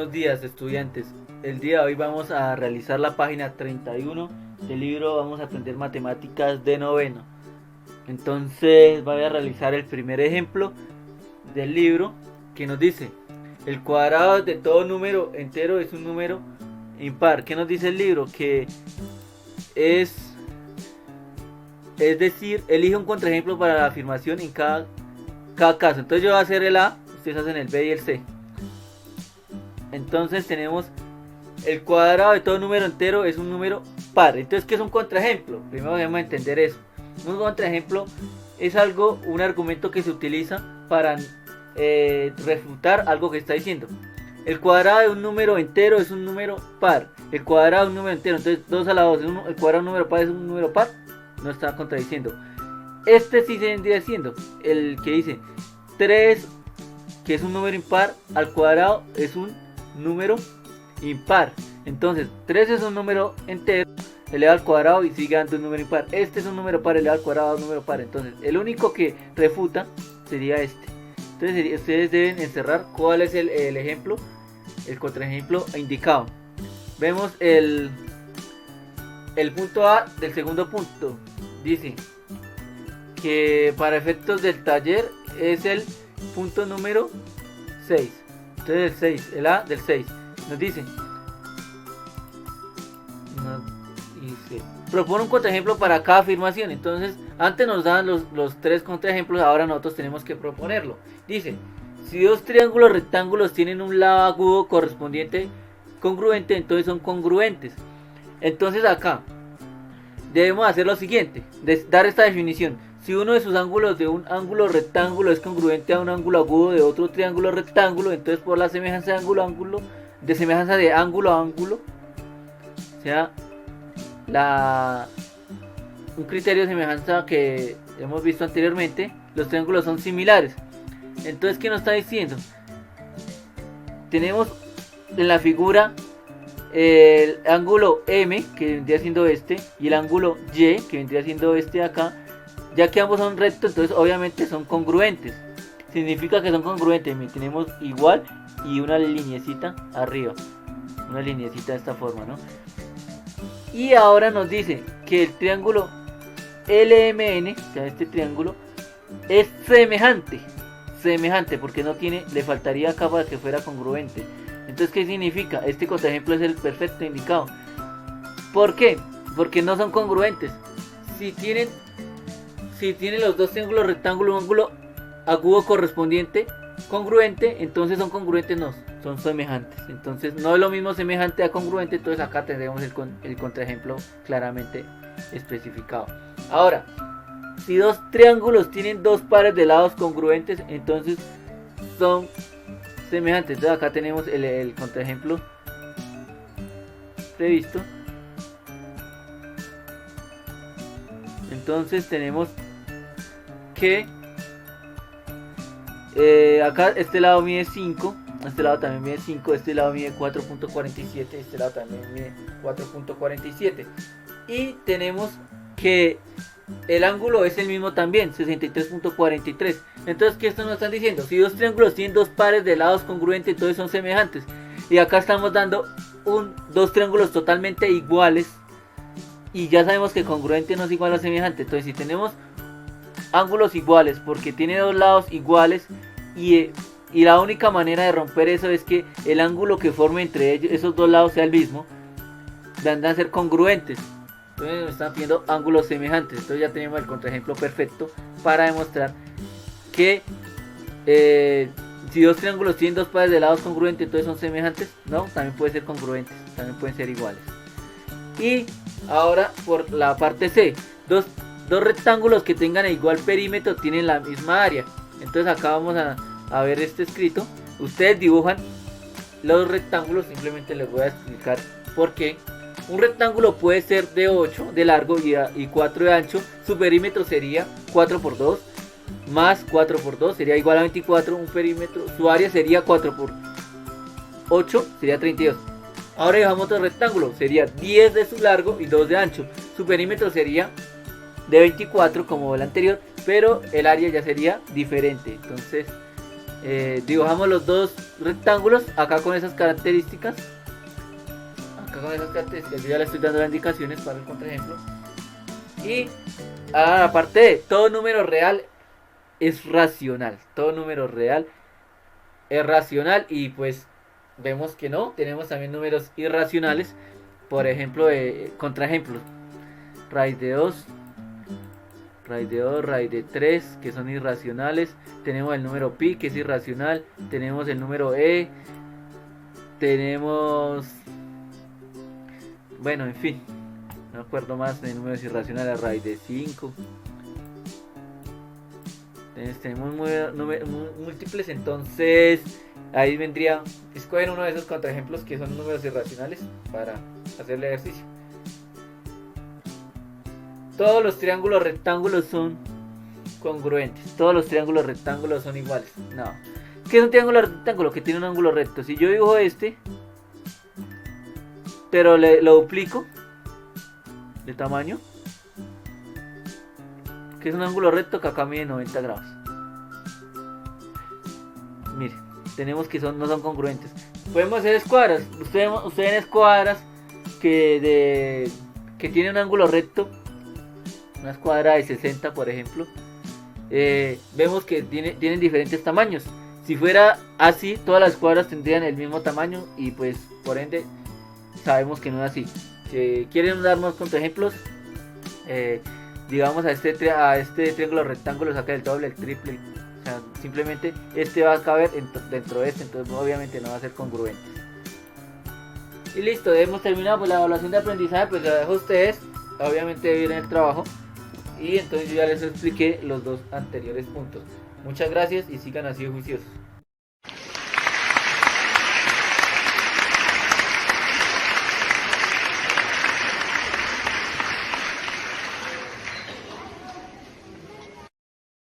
Buenos días, estudiantes. El día de hoy vamos a realizar la página 31 del libro. Vamos a aprender matemáticas de noveno. Entonces voy a realizar el primer ejemplo del libro, que nos dice: el cuadrado de todo número entero es un número impar. ¿Qué nos dice el libro? Que es decir, elige un contraejemplo para la afirmación en cada caso. Entonces yo voy a hacer el A, ustedes hacen el B y el C. Entonces tenemos: el cuadrado de todo número entero es un número par. Entonces, ¿qué es un contraejemplo? Primero debemos entender eso. Un contraejemplo es un argumento que se utiliza para refutar algo que está diciendo. El cuadrado de un número entero es un número par. El cuadrado de un número entero, entonces 2 a la 2, el cuadrado de un número par es un número par. No está contradiciendo. Este sí se vendría siendo el que dice 3, que es un número impar, al cuadrado es un número impar. Entonces 3 es un número entero elevado al cuadrado y sigue dando un número impar. Este es un número par elevado al cuadrado, un número par. Entonces el único que refuta sería este. Entonces ustedes deben encerrar cuál es el ejemplo, el contraejemplo indicado. Vemos el punto A del segundo punto. Dice que para efectos del taller es el punto número 6. Entonces el 6, el A del 6 nos dice propone un contraejemplo para cada afirmación. Entonces antes nos daban los 3 contraejemplos, ahora nosotros tenemos que proponerlo. Dice: si dos triángulos rectángulos tienen un lado agudo correspondiente congruente, entonces son congruentes. Entonces acá debemos hacer lo siguiente, dar esta definición: si uno de sus ángulos de un ángulo rectángulo es congruente a un ángulo agudo de otro triángulo rectángulo, entonces por la semejanza de ángulo a ángulo, de semejanza de ángulo a ángulo, o sea, un criterio de semejanza que hemos visto anteriormente, los triángulos son similares. Entonces, ¿qué nos está diciendo? Tenemos en la figura el ángulo M, que vendría siendo este, y el ángulo Y, que vendría siendo este de acá. Ya que ambos son rectos, entonces obviamente son congruentes. Significa que son congruentes. Tenemos igual y una lineecita arriba, una lineecita de esta forma, ¿no? Y ahora nos dice que el triángulo LMN, o sea, este triángulo, es semejante, porque no tiene, le faltaría acá para que fuera congruente. Entonces, ¿qué significa? Este contraejemplo es el perfecto indicado. ¿Por qué? Porque no son congruentes. Si tienen los dos triángulos rectángulo, un ángulo agudo correspondiente congruente, entonces son congruentes, no, son semejantes. Entonces no es lo mismo semejante a congruente, entonces acá tendremos el contraejemplo claramente especificado. Ahora, si dos triángulos tienen dos pares de lados congruentes, entonces son semejantes. Entonces acá tenemos el contraejemplo previsto. Entonces tenemos que acá este lado mide 5, este lado también mide 5, este lado mide 4.47, este lado también mide 4.47. Y tenemos que el ángulo es el mismo también, 63.43. Entonces, ¿qué esto nos están diciendo? Si dos triángulos tienen dos pares de lados congruentes, entonces son semejantes. Y acá estamos dando dos triángulos totalmente iguales. Y ya sabemos que congruente no es igual a semejante. Entonces, si tenemos ángulos iguales porque tiene dos lados iguales, y la única manera de romper eso es que el ángulo que forme entre ellos, esos dos lados, sea el mismo, van a ser congruentes. Entonces nos están pidiendo ángulos semejantes. Entonces ya tenemos el contraejemplo perfecto para demostrar que si dos triángulos tienen dos pares de lados congruentes, entonces son semejantes. No, también pueden ser congruentes, también pueden ser iguales. Y ahora por la parte C, dos rectángulos que tengan igual perímetro tienen la misma área. Entonces acá vamos a ver este escrito. Ustedes dibujan los rectángulos, simplemente les voy a explicar por qué. Un rectángulo puede ser de 8 de largo y 4 de ancho. Su perímetro sería 4 por 2 más 4 por 2 sería igual a 24. Un perímetro, su área sería 4 por 8 sería 32. Ahora dibujamos otro rectángulo, sería 10 de su largo y 2 de ancho. Su perímetro sería de 24 como el anterior, pero el área ya sería diferente. Entonces Dibujamos los dos rectángulos acá con esas características. Yo ya le estoy dando las indicaciones para el contraejemplo. Y aparte de todo número real es racional. Todo número real es racional. Y pues vemos que no. Tenemos también números irracionales. Por ejemplo, contraejemplos. Raíz de 2. Raíz de 2, raíz de 3, que son irracionales. Tenemos el número pi, que es irracional. Tenemos el número e. Tenemos... Bueno, en fin. No me acuerdo más de números irracionales. Raíz de 5. Tenemos múltiples, entonces ahí vendría... Escoger uno de esos contraejemplos que son números irracionales para hacer el ejercicio. Todos los triángulos rectángulos son congruentes. Todos los triángulos rectángulos son iguales. No. ¿Qué es un triángulo rectángulo? Que tiene un ángulo recto. Si yo dibujo este, pero lo duplico de tamaño, que es un ángulo recto que acá mide 90 grados. Mire, tenemos que no son congruentes. Podemos hacer escuadras. Ustedes ven escuadras que tienen un ángulo recto. Una escuadra de 60, por ejemplo. Vemos que tienen diferentes tamaños. Si fuera así, todas las escuadras tendrían el mismo tamaño. Y pues, por ende, sabemos que no es así. Si quieren darnos contraejemplos, digamos a este triángulo rectángulo, saca el doble, el triple. O sea, simplemente este va a caber dentro de este. Entonces, obviamente, no va a ser congruente. Y listo, hemos terminado. Pues la evaluación de aprendizaje, pues la dejo a ustedes. Obviamente viene el trabajo. Y entonces yo ya les expliqué los dos anteriores puntos. Muchas gracias y sigan así de juiciosos.